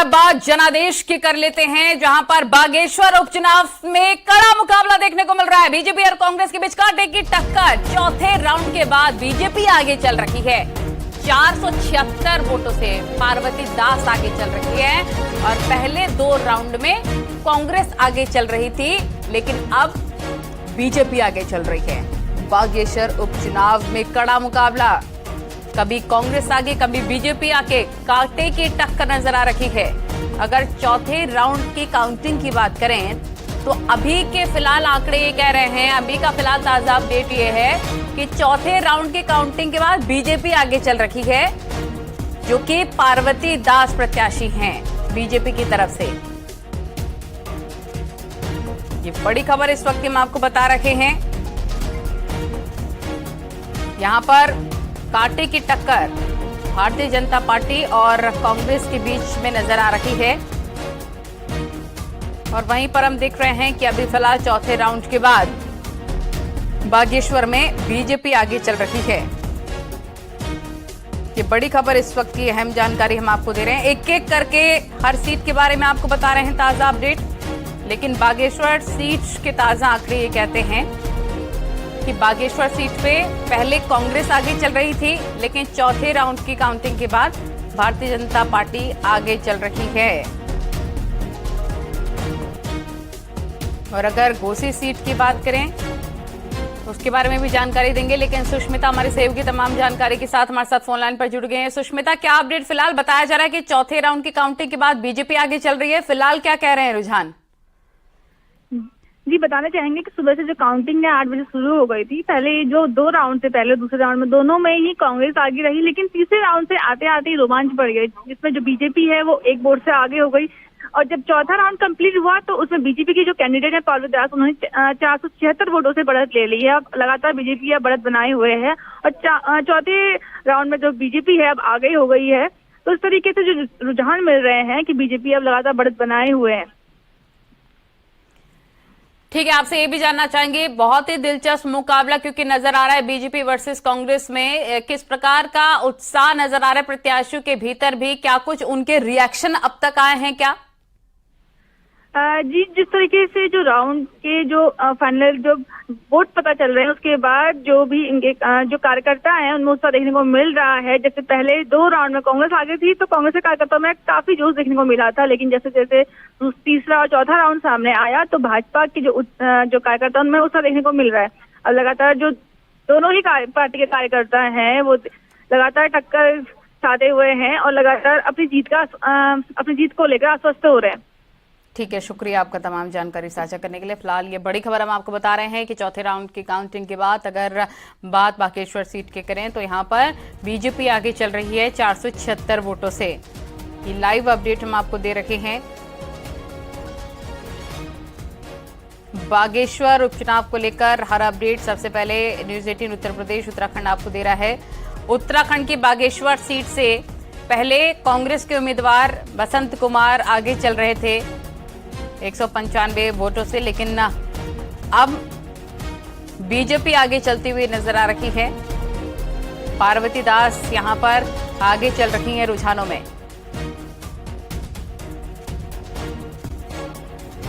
अब बात जनादेश की कर लेते हैं, जहां पर बागेश्वर उपचुनाव में कड़ा मुकाबला देखने को मिल रहा है। बीजेपी और कांग्रेस के बीच कांटे की टक्कर। चौथे राउंड के बाद बीजेपी आगे चल रही है 476 वोटों से। पार्वती दास आगे चल रही है और पहले 2 राउंड में कांग्रेस आगे चल रही थी, लेकिन अब बीजेपी आगे चल रही है। बागेश्वर उपचुनाव में कड़ा मुकाबला, कभी कांग्रेस आगे कभी बीजेपी आगे, कांटे की टक्कर नजर आ रही है। अगर चौथे राउंड की काउंटिंग की बात करें तो अभी के फिलहाल आंकड़े ये कह रहे हैं, अभी का फिलहाल ताजा अपडेट ये है कि चौथे राउंड की काउंटिंग के बाद बीजेपी आगे चल रही है, जो कि पार्वती दास प्रत्याशी हैं बीजेपी की तरफ से। ये बड़ी खबर इस वक्त हम आपको बता रहे हैं। यहां पर कांटे की टक्कर भारतीय जनता पार्टी और कांग्रेस के बीच में नजर आ रही है और वहीं पर हम देख रहे हैं कि अभी फिलहाल चौथे राउंड के बाद बागेश्वर में बीजेपी आगे चल रही है। ये बड़ी खबर इस वक्त की अहम जानकारी हम आपको दे रहे हैं। एक एक करके हर सीट के बारे में आपको बता रहे हैं ताजा अपडेट, लेकिन बागेश्वर सीट के ताजा आंकड़े ये कहते हैं कि बागेश्वर सीट पे पहले कांग्रेस आगे चल रही थी, लेकिन चौथे राउंड की काउंटिंग के बाद भारतीय जनता पार्टी आगे चल रही है। और अगर घोसी सीट की बात करें तो उसके बारे में भी जानकारी देंगे, लेकिन सुष्मिता हमारे सहयोगी तमाम जानकारी के साथ हमारे साथ फोन लाइन पर जुड़ गए हैं। सुष्मिता, क्या अपडेट? फिलहाल बताया जा रहा है कि चौथे राउंड की काउंटिंग के बाद बीजेपी आगे चल रही है, फिलहाल क्या कह रहे हैं रुझान? जी, बताना चाहेंगे कि सुबह से जो काउंटिंग है 8 बजे शुरू हो गई थी। पहले जो 2 राउंड थे, पहले दूसरे राउंड में दोनों में ही कांग्रेस आगे रही, लेकिन तीसरे राउंड से आते आते ही रोमांच बढ़ गए, जिसमें जो बीजेपी है वो एक वोट से आगे हो गई। और जब चौथा राउंड कंप्लीट हुआ तो उसमें बीजेपी की जो कैंडिडेट है पार्वती दास, उन्होंने 476 वोटों से बढ़त ले ली है। अब लगातार बीजेपी अब बढ़त बनाए हुए है और चौथे राउंड में जो बीजेपी है अब आगे हो गई है। तो इस तरीके से जो रुझान मिल रहे हैं कि बीजेपी अब लगातार बढ़त बनाए हुए है। ठीक है, आपसे ये भी जानना चाहेंगे, बहुत ही दिलचस्प मुकाबला क्योंकि नजर आ रहा है बीजेपी वर्सेस कांग्रेस में। किस प्रकार का उत्साह नजर आ रहा है प्रत्याशियों के भीतर भी? क्या कुछ उनके रिएक्शन अब तक आए हैं क्या? जी, जिस तरीके से जो राउंड के जो फाइनल जो वोट पता चल रहे हैं उसके बाद जो भी इनके जो कार्यकर्ता हैं उनमें उत्साह देखने को मिल रहा है। जैसे पहले 2 राउंड में कांग्रेस आगे थी तो कांग्रेस के कार्यकर्ताओं में काफी जोश देखने को मिला था, लेकिन जैसे जैसे तीसरा और चौथा राउंड सामने आया तो भाजपा के जो कार्यकर्ता उनमें उत्साह देखने को मिल रहा है। अब लगातार जो दोनों ही पार्टी के कार्यकर्ता हैं वो लगातार टक्कर साधे हुए हैं और लगातार अपनी जीत को लेकर आश्वस्त हो रहे हैं। ठीक है, शुक्रिया आपका तमाम जानकारी साझा करने के लिए। फिलहाल ये बड़ी खबर हम आपको बता रहे हैं कि चौथे राउंड की काउंटिंग के बाद अगर बात बागेश्वर सीट की करें तो यहां पर बीजेपी आगे चल रही है 476 वोटों से। ये लाइव अपडेट हम आपको दे रखे हैं। बागेश्वर उपचुनाव को लेकर हर अपडेट सबसे पहले न्यूज 18 उत्तर प्रदेश उत्तराखंड आपको दे रहा है। उत्तराखंड की बागेश्वर सीट से पहले कांग्रेस के उम्मीदवार बसंत कुमार आगे चल रहे थे 195 वोटों से, लेकिन अब बीजेपी आगे चलती हुई नजर आ रही है। पार्वती दास यहां पर आगे चल रही हैं रुझानों में।